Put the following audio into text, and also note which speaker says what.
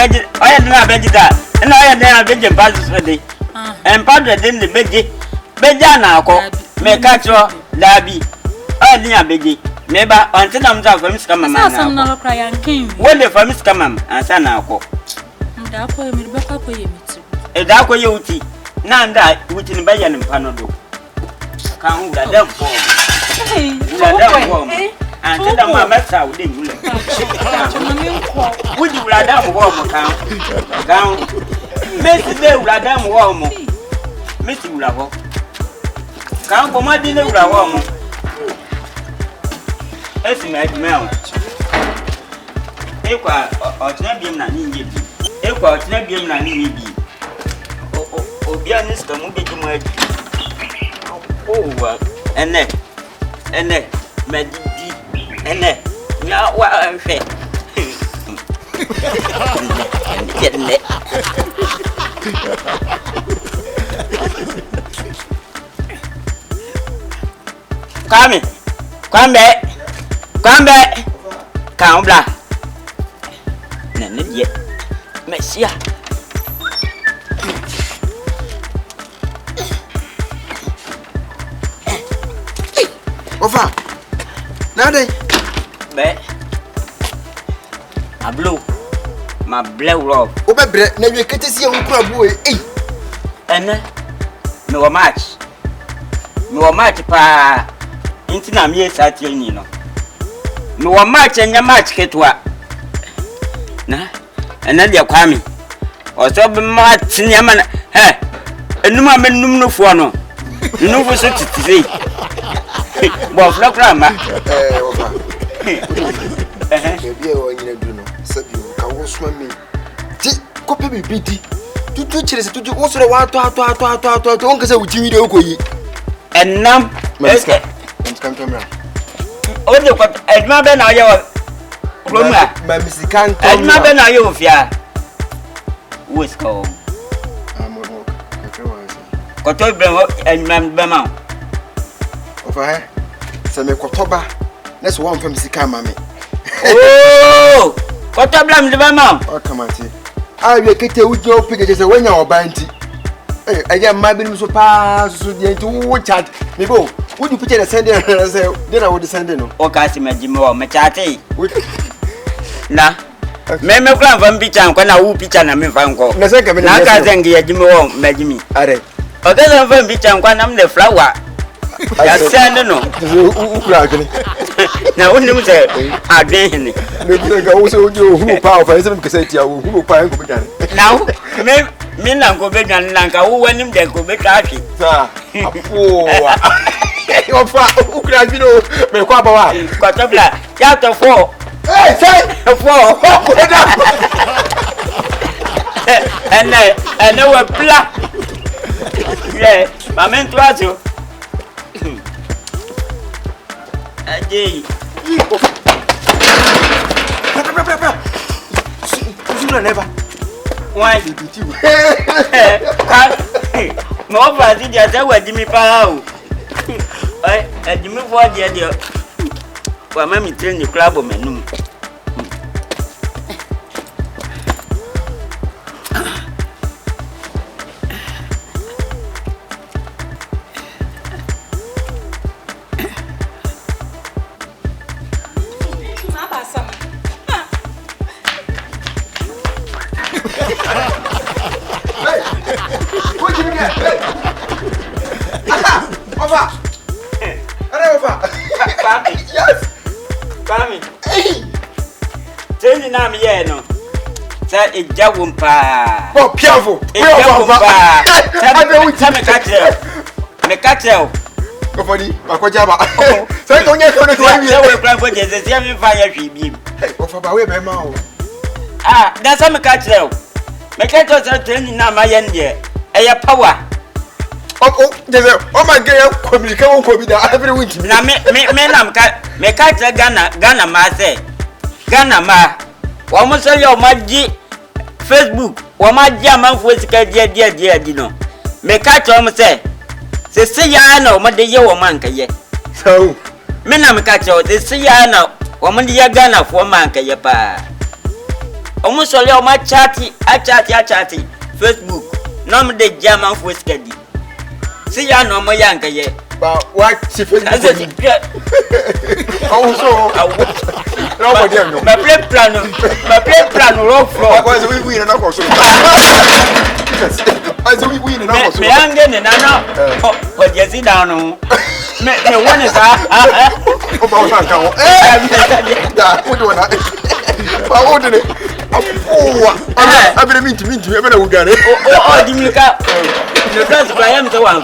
Speaker 1: beji oya na beji da na oya na beji pass so dey en padre dey the beji na akọ me ka tro dabi oya na beji me ba until am za fam ska mama na
Speaker 2: sam na lo kra yankin
Speaker 1: wo le fam ska mama ansa na akọ
Speaker 2: nda akọ ye me be ka akọ ye meti
Speaker 1: e da akọ ye uti na nda uti ni ba ya ni mpano do kan hu da dem fo da dem fo anti da mama sa wo dey mule wo di wura da mo wo mo kan Messi de wura da mo wo mo Messi wura ho kan ko ma di le wura wo mo esi me admel ekwa otina biem na ni nye bi ekwa otina biem na ni bi obi anis ka mu bi di mo adi wa ene medidi ene nya wa hwe ene Kwambe kaambla nene die mesia
Speaker 3: Ofa nade
Speaker 1: be ablo ma blow rob
Speaker 3: obebre na wie ketesi e nkura bu
Speaker 1: ene me wa match pa inti na me sati ni no me wa match nya match ketwa na ene dia kwami oso be match nya ma he enuma me num no fo no nufu so titire bo flakra ma
Speaker 3: ofa bia o nyina du no sabi ka wo soma me ti ko pe bibidi tutu chire se tutu wo so wa to on ka se wuti video ko yi
Speaker 1: enam
Speaker 3: eske kan kamera
Speaker 1: o de ko edma be na ye wo roma
Speaker 3: ma misikan to
Speaker 1: edma be na ye ofia wo sko
Speaker 3: amo ka wa se
Speaker 1: ko to be edma be ma
Speaker 3: ofa he se me kotoba na so won fam sika ma me
Speaker 1: oh ko to blam de be ma
Speaker 3: o kamati a wie kete ujo pige se wanya oba nti aya ma bi so pa so de nti wo chat me bo would you picture the sending say then I would send no
Speaker 1: o ka si majimi wo me chate na me kula fam picture ko na wu picture na me fan ko
Speaker 3: na se ka me
Speaker 1: na ka zengi ya jimi wo majimi
Speaker 3: are
Speaker 1: o ka fam picture ko na me flower ya send no
Speaker 3: ukura gele
Speaker 1: na woni mu se adwen ni
Speaker 3: me bi ga wo se ojo hunu pa o fa se me kese tia wo hunu pa en ko be
Speaker 1: na me na ko be dwan na ka wo wanim de ko be twafi
Speaker 3: sa apo ofa ukura bi no me ko abawa
Speaker 1: ko to bla ya to 4
Speaker 3: say
Speaker 1: 4 ene we bla le mamen twazo Aje.
Speaker 3: Sura never.
Speaker 1: Why did you? No party just wa Jimmy pa o. Eh, Jimmy for dia. Wa mami train ni club o menum.
Speaker 3: Yes.
Speaker 1: Kami. Teni na mi ye no. Sa ejawum pa.
Speaker 3: Oh, piavo.
Speaker 1: Ejawum pa. Sa me katel.
Speaker 3: Ko fodi, akoja ba. Say ko nye ko no to wi.
Speaker 1: Say we plan for Jesus, say me fa ya hwi bi.
Speaker 3: O fa ba we be ma o.
Speaker 1: Ah, da sa me katel. Me katel sa teni na ma ye nde. Eya power.
Speaker 3: Oh, Jesus. Oh my God, communicate won ko bi da every week.
Speaker 1: Na me na me katel Ghana ma say. Ghana ma. Wa mo say yo ma ji Facebook. Wa ma ji amanfo sika dia di no. Me katel mo say se ya na o ma de ye wo man ka ye.
Speaker 3: So,
Speaker 1: me na me katel se ya na o ma de ya Ghana fo man ka ye pa. almost all your my chatty, Facebook. No, the German for steady. See, I know my younger yet.
Speaker 3: But what she feels
Speaker 1: as a
Speaker 3: also,
Speaker 1: my play plan roll floor.
Speaker 3: We win and also. As we win and also.
Speaker 1: Me hanging and I know what you see down on. Me one is
Speaker 3: I've been meeting me to ever get it.
Speaker 1: Oh, Dimika. The first I am the one.